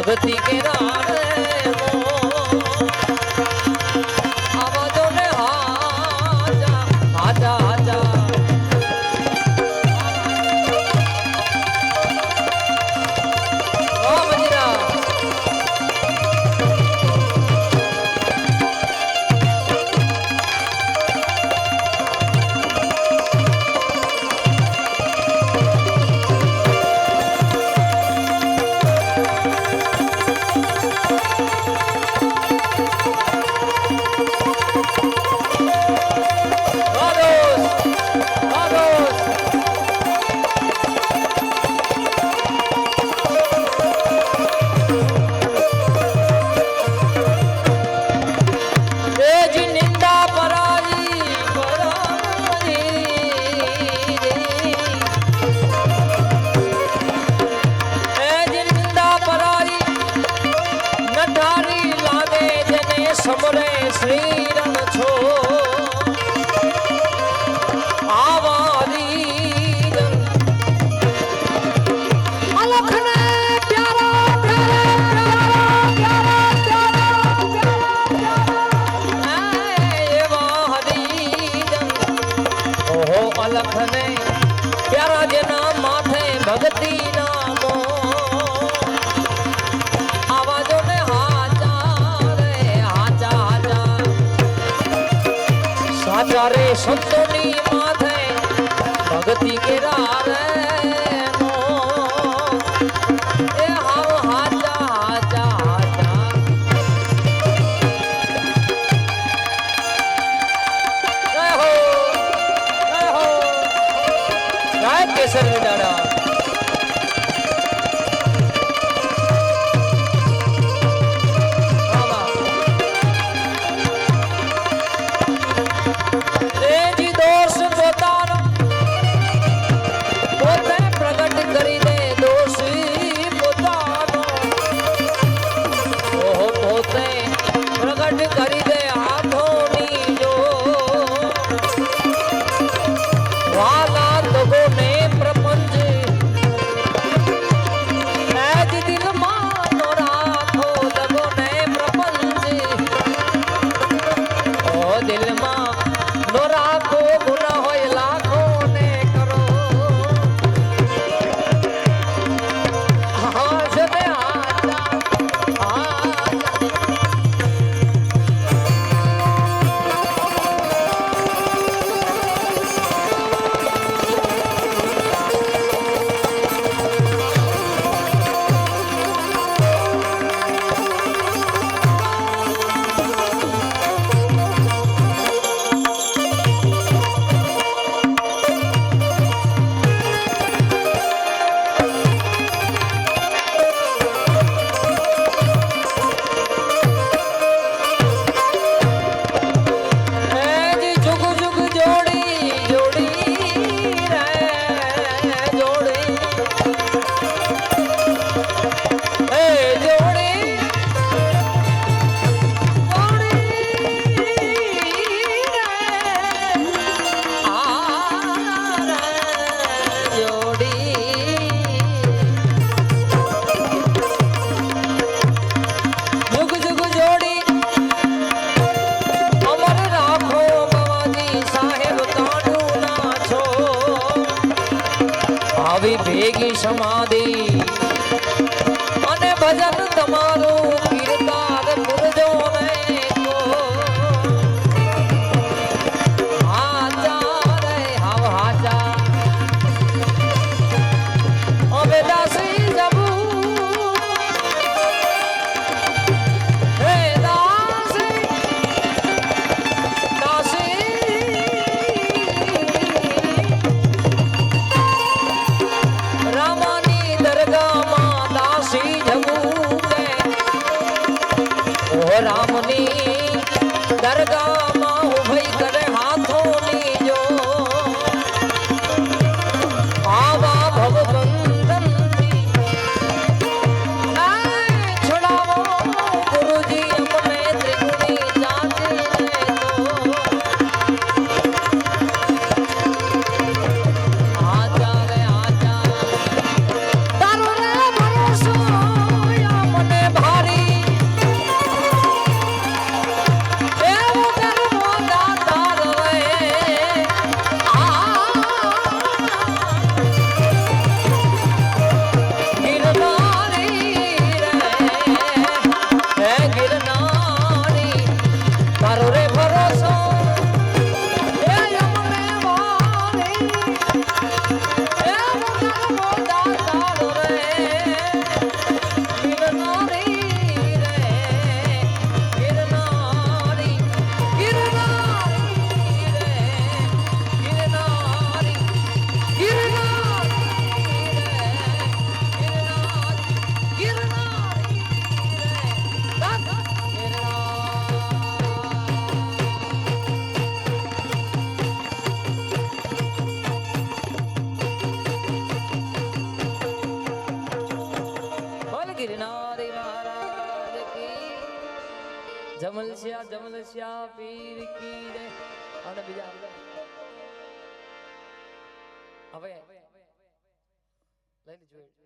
ભક્તિ કે આવાજો ને હાજા હાજા હાજા સમરે શ્રી રણ છો આવારી અલખને પ્યારા પ્યારા એવા હરિજન ઓહો અલખને પ્યારા જેના માથે ભક્તિ નામો આવાજો ને रे संतोनी माथे भक्ति के रे नो ए हाव हाजा हाजा हाजा जय हो जय केसर दादा કરી દે હાથોની જો વાલા લોકો ને પ્રપંચ એજ દિલમાં નો રાખો લોકો ને પ્રપંચ ઓ દિલમાં નો રાખો ગુના હોય લાખો ને કરો હા જને ભેગી સમાધિ અને ભજન તમારું કીર્તાન પુરજો ને તો હાજા રે હાવ હાજા હવે દાસી જબુ હે દાસી દાસી દરગાહમાં ઉભઈ કરે હાથોની જો આવા ભવબંધનથી છોડાવો ગુરુજી અમને ત્રિગુણી જાતિને તો આજા રે આજા તારો રે ભરોસો મને ભારી જમલસ્યા પીર કી જય. અને બીજા હવે લઈ લીધું.